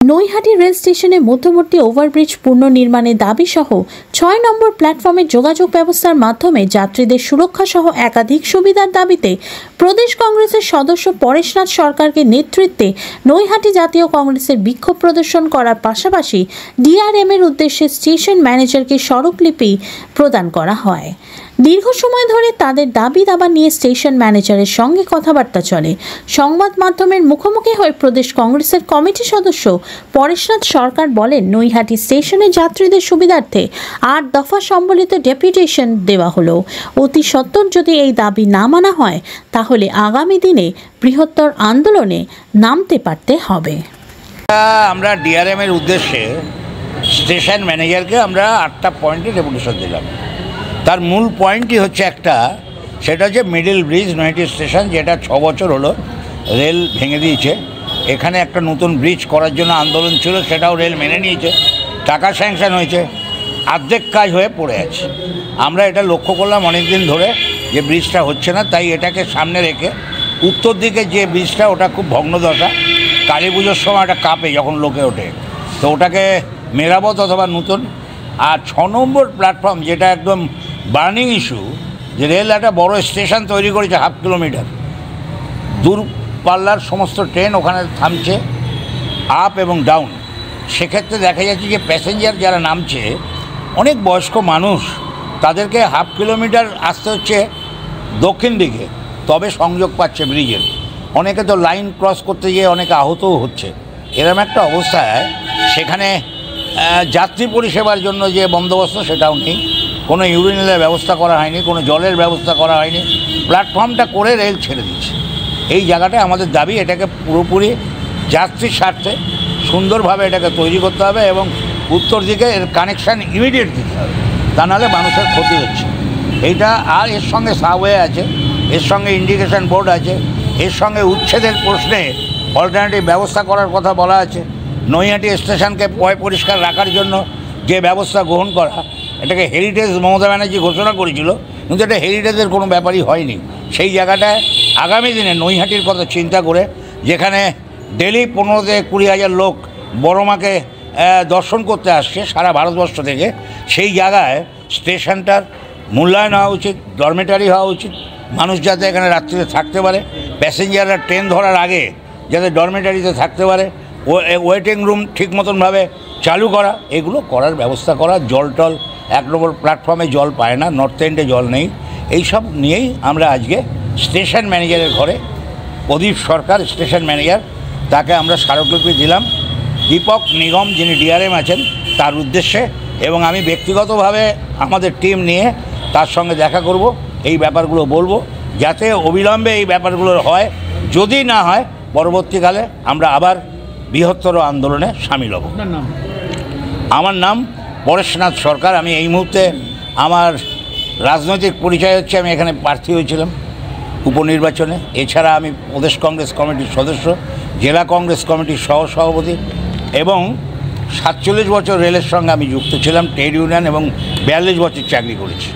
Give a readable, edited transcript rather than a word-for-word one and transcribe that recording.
Naihati rail স্টেশনে মধ্যবর্তী overbridge পুনর্নির্মাণের দাবি সহ ৬ নম্বর প্ল্যাটফর্মের যোগাযোগ ব্যবস্থার মাধ্যমে যাত্রীদের সুরক্ষা সহ একাধিক সুবিধার দাবিতে প্রদেশ কংগ্রেসের সদস্য পরেশনাথ সরকারকে নেতৃত্বে নৈহাটি জাতীয় কংগ্রেসের বিক্ষোভ প্রদর্শন করার পাশাপাশি ডিআরএম এর উদ্দেশ্যে স্টেশন ম্যানেজারকে স্মারকলিপি প্রদান করা হয়। দীর্ঘ সময় ধরে তাদের দাবি দাবা নিয়ে স্টেশন ম্যানেজারের সঙ্গে কথাবার্তা চলে। সংবাদ মাধ্যমের মুখোমুখি হয়ে প্রদেশ কংগ্রেসের কমিটি সদস্য পরেশনাথ সরকার বলেন, নৈহাটি স্টেশনের যাত্রীদের সুবিধার্থে ৮ দফা সম্বলিত ডেপুটেশন দেওয়া হলো। অতি সত্বর যদি এই দাবি না মানা হয় তাহলে আগামী দিনে বৃহত্তর আন্দোলনে নামতে পারতে হবে। আমরা ডিআরএম এর উদ্দেশ্যে স্টেশন ম্যানেজারকে আমরা 8টা পয়েন্টে ডেপুটেশন দিলাম। তার মূল পয়েন্টই হচ্ছে একটা, সেটা হচ্ছে মিডল ব্রিজ নৈহাটি স্টেশন, যেটা 6 বছর হলো রেল ভেঙে দিয়েছে। এখানে একটা নতুন ব্রিজ করার জন্য আন্দোলন ছিল, সেটাও রেল মেনে নিয়েছে, টাকা স্যাংশন হয়েছে, অর্ধেক কাজ হয়ে পড়ে আছে। আমরা এটা লক্ষ্য করলাম অনেক দিন ধরে যে ব্রিজটা হচ্ছে না, তাই এটাকে সামনে রেখে উত্তর দিকে যে ব্রিজটা ওটা খুব ভগ্নদশা, কালী পুজোর সময় একটা কাঁপে যখন লোকে ওঠে, তো ওটাকে মেরামত অথবা নতুন। আর 6 নম্বর প্ল্যাটফর্ম যেটা একদম বার্নিং ইস্যু, যে রেল একটা বড় স্টেশন তৈরি করেছে 1/2 কিলোমিটার, দূরপাল্লার সমস্ত ট্রেন ওখানে থামছে আপ এবং ডাউন। সেক্ষেত্রে দেখা যাচ্ছে যে প্যাসেঞ্জার যারা নামছে অনেক বয়স্ক মানুষ, তাদেরকে 1/2 কিলোমিটার আসতে হচ্ছে দক্ষিণ দিকে, তবে সংযোগ পাচ্ছে ব্রিজের। অনেকে তো লাইন ক্রস করতে গিয়ে অনেকে আহতও হচ্ছে। এরকম একটা অবস্থায় সেখানে যাত্রী পরিষেবার জন্য যে বন্দোবস্ত সেটাও নেই, কোনো ইউরিনালের ব্যবস্থা করা হয়নি, কোনো জলের ব্যবস্থা করা হয়নি, প্ল্যাটফর্মটা করে রেল ছেড়ে দিচ্ছে। এই জায়গাটায় আমাদের দাবি, এটাকে পুরোপুরি যাত্রীর স্বার্থে সুন্দরভাবে এটাকে তৈরি করতে হবে এবং উত্তর দিকে এর কানেকশান ইমিডিয়েট দিতে হবে, তা নাহলে মানুষের ক্ষতি হচ্ছে এইটা। আর এর সঙ্গে সাবওয়ে আছে, এর সঙ্গে ইন্ডিকেশন বোর্ড আছে, এর সঙ্গে উচ্ছেদের প্রশ্নে অল্টারনেটিভ ব্যবস্থা করার কথা বলা আছে। নৈহাটি স্টেশনকে পরিষ্কার রাখার জন্য যে ব্যবস্থা গ্রহণ করা, এটাকে হেরিটেজ মমতা ব্যানার্জি ঘোষণা করেছিল, কিন্তু এটা হেরিটেজের কোনো ব্যাপারই হয়নি। সেই জায়গাটায় আগামী দিনে নৈহাটির কথা চিন্তা করে, যেখানে ডেলি 15 থেকে 20 হাজার লোক বড় মাকে দর্শন করতে আসছে সারা ভারতবর্ষ থেকে, সেই জায়গায় স্টেশনটার মূল্যায়ন হওয়া উচিত, ডরমেটারি হওয়া উচিত, মানুষ যাতে এখানে রাত্রিতে থাকতে পারে, প্যাসেঞ্জাররা ট্রেন ধরার আগে যাতে ডরমেটারিতে থাকতে পারে, ওয়েটিং রুম ঠিক মতনভাবে চালু করা, এগুলো করার ব্যবস্থা করা। জল টল 1 নম্বর প্ল্যাটফর্মে জল পায় না, নর্থ এন্ডে জল নেই, এইসব নিয়েই আমরা আজকে স্টেশন ম্যানেজারের ঘরে প্রদীপ সরকার স্টেশন ম্যানেজার, তাকে আমরা স্মারকলিপি দিলাম। দীপক নিগম যিনি ডিআরএম আছেন তার উদ্দেশ্যে, এবং আমি ব্যক্তিগতভাবে আমাদের টিম নিয়ে তার সঙ্গে দেখা করব, এই ব্যাপারগুলো বলবো যাতে অবিলম্বে এই ব্যাপারগুলো হয়। যদি না হয় পরবর্তীকালে আমরা আবার বৃহত্তর আন্দোলনে সামিল হব। আমার নাম পরেশনাথ সরকার। আমি এই মুহূর্তে, আমার রাজনৈতিক পরিচয় হচ্ছে আমি এখানে প্রার্থী হয়েছিলাম উপনির্বাচনে। এছাড়া আমি প্রদেশ কংগ্রেস কমিটির সদস্য, জেলা কংগ্রেস কমিটির সহসভাপতি, এবং 47 বছর রেলের সঙ্গে আমি যুক্ত ছিলাম, ট্রেড ইউনিয়ন, এবং 42 বছর চাকরি করেছি।